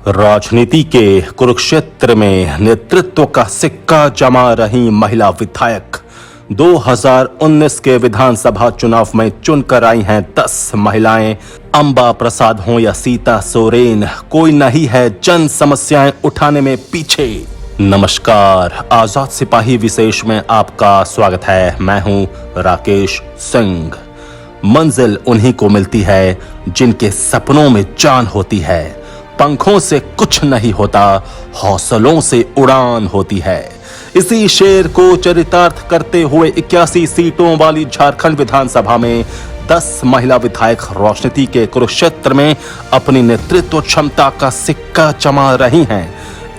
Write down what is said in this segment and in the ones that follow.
राजनीति के कुरुक्षेत्र में नेतृत्व का सिक्का जमा रही महिला विधायक 2019 के विधानसभा चुनाव में चुनकर आई हैं 10 महिलाएं। अंबा प्रसाद हो या सीता सोरेन, कोई नहीं है जन समस्याएं उठाने में पीछे। नमस्कार, आजाद सिपाही विशेष में आपका स्वागत है। मैं हूं राकेश सिंह। मंजिल उन्हीं को मिलती है जिनके सपनों में जान होती है। पंखों से कुछ नहीं होता, हौसलों से उड़ान होती है। इसी शेर को चरितार्थ करते हुए 81 सीटों वाली झारखंड विधानसभा में 10 महिला विधायक राजनीति के कुरुक्षेत्र में अपनी नेतृत्व क्षमता का सिक्का जमा रही हैं।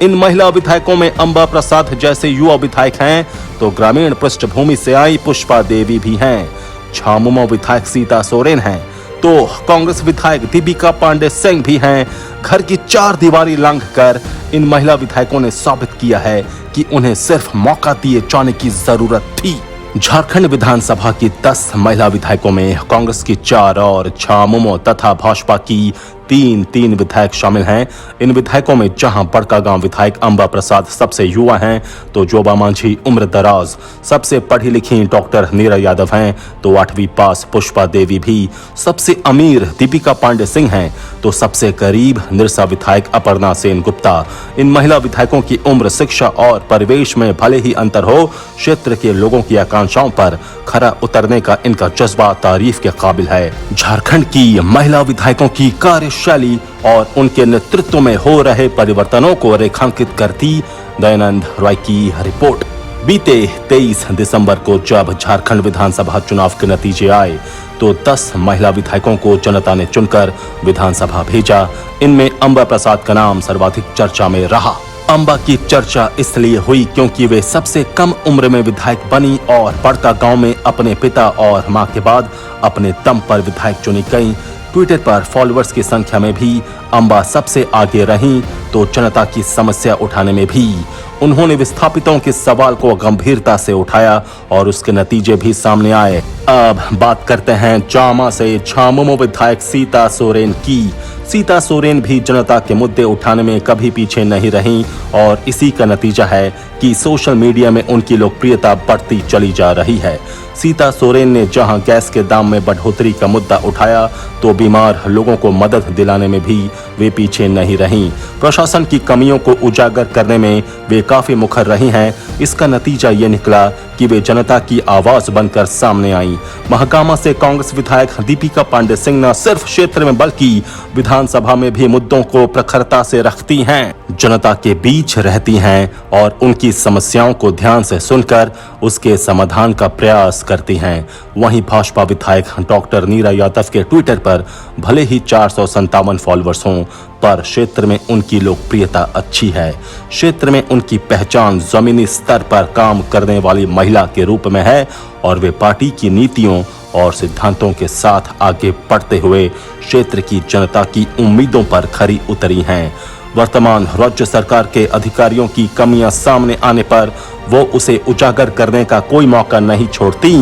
इन महिला विधायकों में अंबा प्रसाद जैसे युवा विधायक हैं, तो ग्रामीण पृष्ठभूमि से आई पुष्पा देवी भी हैं। झामुमो विधायक सीता सोरेन हैं, तो कांग्रेस विधायक दीपिका पांडे सिंह भी हैं। घर की 4 दीवारी लांघकर इन महिला विधायकों ने साबित किया है कि उन्हें सिर्फ मौका दिए जाने की जरूरत थी। झारखंड विधानसभा की 10 महिला विधायकों में कांग्रेस की 4 और झामुमो तथा भाजपा की 3 विधायक शामिल हैं। इन विधायकों में जहां बड़कागांव विधायक अंबा प्रसाद सबसे युवा हैं, तो जोबा मांझी उम्र दराज सबसे पढ़ी लिखी डॉक्टर नीरा यादव हैं, तो 8वीं पास पुष्पा देवी भी सबसे अमीर दीपिका पांडे सिंह हैं, तो सबसे करीब निरसा विधायक अपर्णा सेन गुप्ता। इन महिला विधायकों की उम्र, शिक्षा और परिवेश में भले ही अंतर हो, क्षेत्र के लोगों की आकांक्षाओं पर खरा उतरने का इनका जज्बा तारीफ के काबिल है। झारखंड की महिला विधायकों की कार्यशैली और उनके नेतृत्व में हो रहे परिवर्तनों को रेखांकित करती दयानंद रॉय की रिपोर्ट। बीते 23 दिसंबर को जब झारखंड विधानसभा चुनाव के नतीजे आए, तो 10 महिला विधायकों को जनता ने चुनकर विधानसभा भेजा। इनमें अंबा प्रसाद का नाम सर्वाधिक चर्चा में रहा। अंबा की चर्चा इसलिए हुई क्योंकि वे सबसे कम उम्र में विधायक बनी और बड़कागांव में अपने पिता और मां के बाद अपने दम पर विधायक चुनी गईं। ट्विटर पर फॉलोअर्स की संख्या में भी अंबा सबसे आगे रहीं, तो जनता की समस्या उठाने में भी उन्होंने विस्थापितों के सवाल को गंभीरता से उठाया और उसके नतीजे भी सामने आए। अब बात करते हैं जामा से झामुमो विधायक सीता सोरेन की। सीता सोरेन भी जनता के मुद्दे उठाने में कभी पीछे नहीं रहीं और इसी का नतीजा है कि सोशल मीडिया में उनकी लोकप्रियता बढ़ती चली जा रही है। सीता सोरेन ने जहां गैस के दाम में बढ़ोतरी का मुद्दा उठाया, तो बीमार लोगों को मदद दिलाने में भी वे पीछे नहीं रहीं। प्रशासन की कमियों को उजागर करने में वे काफी मुखर रही हैं। इसका नतीजा ये निकला कि वे जनता की आवाज बनकर सामने आईं। महागामा से कांग्रेस विधायक दीपिका पांडे सिंह न सिर्फ क्षेत्र में बल्कि विधानसभा में भी मुद्दों को प्रखरता से रखती हैं, जनता के बीच रहती हैं और उनकी समस्याओं को ध्यान से सुनकर उसके समाधान का प्रयास करती हैं। वहीं भाजपा विधायक डॉक्टर नीरा यादव के ट्विटर पर भले ही 457 फॉलोअर्स हों, पर क्षेत्र में उनकी लोकप्रियता अच्छी है। क्षेत्र में उनकी पहचान जमीनी स्तर पर काम करने वाली महिला के रूप में है और वे पार्टी की नीतियों और सिद्धांतों के साथ आगे बढ़ते हुए क्षेत्र की जनता की उम्मीदों पर खरी उतरी हैं। वर्तमान राज्य सरकार के अधिकारियों की कमियां सामने आने पर वो उसे उजागर करने का कोई मौका नहीं छोड़ती।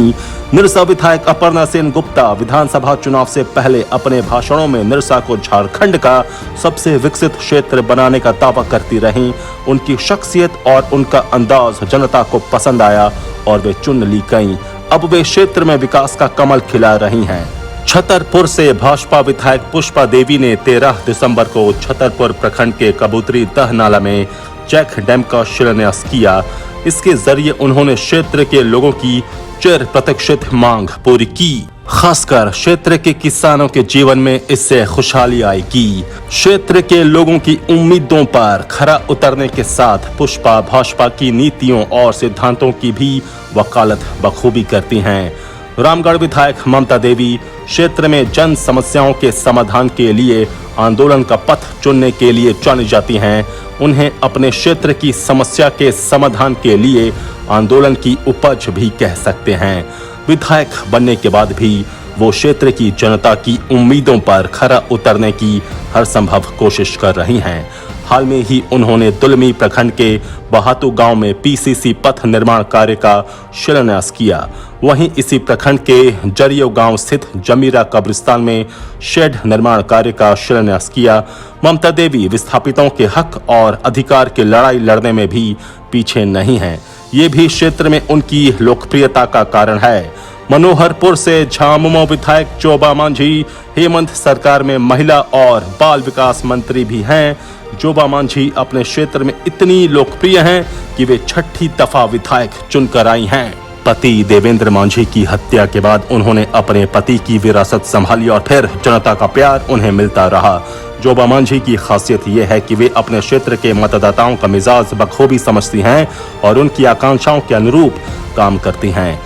निरसा विधायक अपर्णा सेन गुप्ता विधानसभा चुनाव से पहले अपने भाषणों में निरसा को झारखंड का सबसे विकसित क्षेत्र बनाने का दावा करती रहीं। उनकी शख्सियत और उनका अंदाज जनता को पसंद आया और वे चुन ली गईं। अब वे क्षेत्र में विकास का कमल खिला रही हैं। छतरपुर से भाजपा विधायक पुष्पा देवी ने 13 दिसंबर को छतरपुर प्रखंड के कबूतरी तह नाला में चेक डैम का शिलान्यास किया। इसके जरिए उन्होंने क्षेत्र के लोगों की चिर प्रतीक्षित मांग पूरी की। खासकर क्षेत्र के किसानों के जीवन में इससे खुशहाली आएगी। क्षेत्र के लोगों की उम्मीदों पर खरा उतरने के साथ पुष्पा भाजपा की नीतियों और सिद्धांतों की भी वकालत बखूबी करती हैं। रामगढ़ विधायक ममता देवी क्षेत्र में जन समस्याओं के समाधान के लिए आंदोलन का पथ चुनने के लिए जानी जाती हैं। उन्हें अपने क्षेत्र की समस्या के समाधान के लिए आंदोलन की उपज भी कह सकते हैं। विधायक बनने के बाद भी वो क्षेत्र की जनता की उम्मीदों पर खरा उतरने की हर संभव कोशिश कर रही हैं। हाल में ही उन्होंने दुलमी प्रखंड के बहातू गांव में पीसीसी पथ निर्माण कार्य का शिलान्यास किया। वहीं इसी प्रखंड के जरियो गांव स्थित जमीरा कब्रिस्तान में शेड निर्माण कार्य का शिलान्यास किया। ममता देवी विस्थापितों के हक और अधिकार की लड़ाई लड़ने में भी पीछे नहीं हैं। ये भी क्षेत्र में उनकी लोकप्रियता का कारण है। मनोहरपुर से झामुमो विधायक जोबा मांझी हेमंत सरकार में महिला और बाल विकास मंत्री भी हैं। जोबा मांझी अपने क्षेत्र में इतनी लोकप्रिय हैं कि वे 6ठी दफा विधायक चुनकर आई हैं। पति देवेंद्र मांझी की हत्या के बाद उन्होंने अपने पति की विरासत संभाली और फिर जनता का प्यार उन्हें मिलता रहा। जोबा मांझी की खासियत यह है कि वे अपने क्षेत्र के मतदाताओं का मिजाज बखूबी समझती हैं और उनकी आकांक्षाओं के अनुरूप काम करती हैं।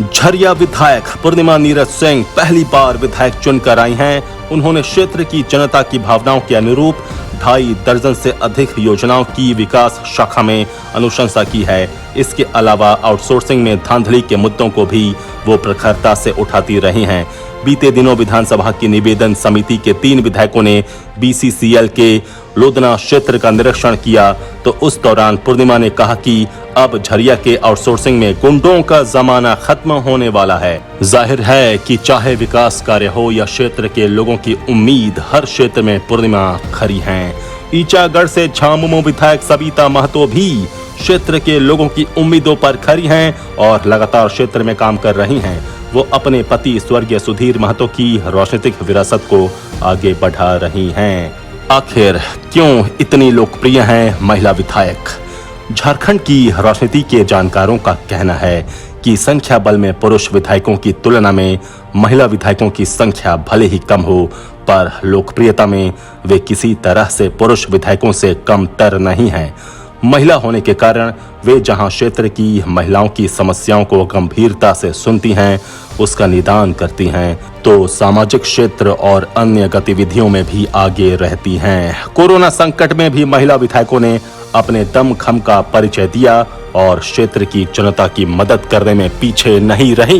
झरिया विधायक पूर्णिमा नीरज सिंह पहली बार विधायक चुनकर आई हैं। उन्होंने क्षेत्र की जनता की भावनाओं के अनुरूप 2.5 दर्जन से अधिक योजनाओं की विकास शाखा में अनुशंसा की है। इसके अलावा आउटसोर्सिंग में धांधली के मुद्दों को भी वो प्रखरता से उठाती रही हैं। बीते दिनों विधानसभा की निवेदन समिति के 3 विधायकों ने बीसीसीएल के लोधना क्षेत्र का निरीक्षण किया, तो उस दौरान पूर्णिमा ने कहा कि अब झरिया के आउटसोर्सिंग में गुंडों का जमाना खत्म होने वाला है। जाहिर है कि चाहे विकास कार्य हो या क्षेत्र के लोगों की उम्मीद, हर क्षेत्र में पूर्णिमा खरी हैं। ईचागढ़ से झामुमो विधायक सविता महतो भी क्षेत्र के लोगों की उम्मीदों पर खरी हैं और लगातार क्षेत्र में काम कर रही हैं। वो अपने पति स्वर्गीय सुधीर महतो की राजनीतिक विरासत को आगे बढ़ा रही हैं। आखिर क्यों इतनी लोकप्रिय हैं महिला विधायक? झारखंड की राजनीति के जानकारों का कहना है कि संख्या बल में पुरुष विधायकों की तुलना में महिला विधायकों की संख्या भले ही कम हो, पर लोकप्रियता में वे किसी तरह से पुरुष विधायकों से कमतर नहीं हैं। महिला होने के कारण वे जहां क्षेत्र की महिलाओं की समस्याओं को गंभीरता से सुनती हैं, उसका निदान करती हैं, तो सामाजिक क्षेत्र और अन्य गतिविधियों में भी आगे रहती हैं। कोरोना संकट में भी महिला विधायकों ने अपने दमखम का परिचय दिया और क्षेत्र की जनता की मदद करने में पीछे नहीं रही।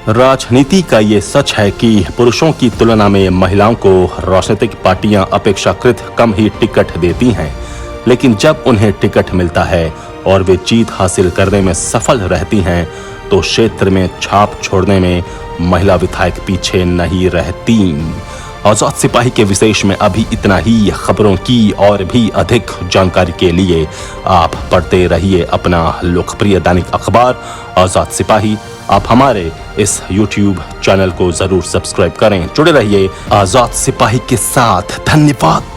राजनीति का ये सच है कि पुरुषों की तुलना में महिलाओं को राजनीतिक पार्टियां अपेक्षाकृत कम ही टिकट देती हैं, लेकिन जब उन्हें टिकट मिलता है और वे जीत हासिल करने में सफल रहती हैं, तो क्षेत्र में छाप छोड़ने में महिला विधायक पीछे नहीं रहती। आजाद सिपाही के विशेष में अभी इतना ही। खबरों की और भी अधिक जानकारी के लिए आप पढ़ते रहिए अपना लोकप्रिय दैनिक अखबार आजाद सिपाही। आप हमारे इस YouTube चैनल को जरूर सब्सक्राइब करें। जुड़े रहिए आजाद सिपाही के साथ। धन्यवाद।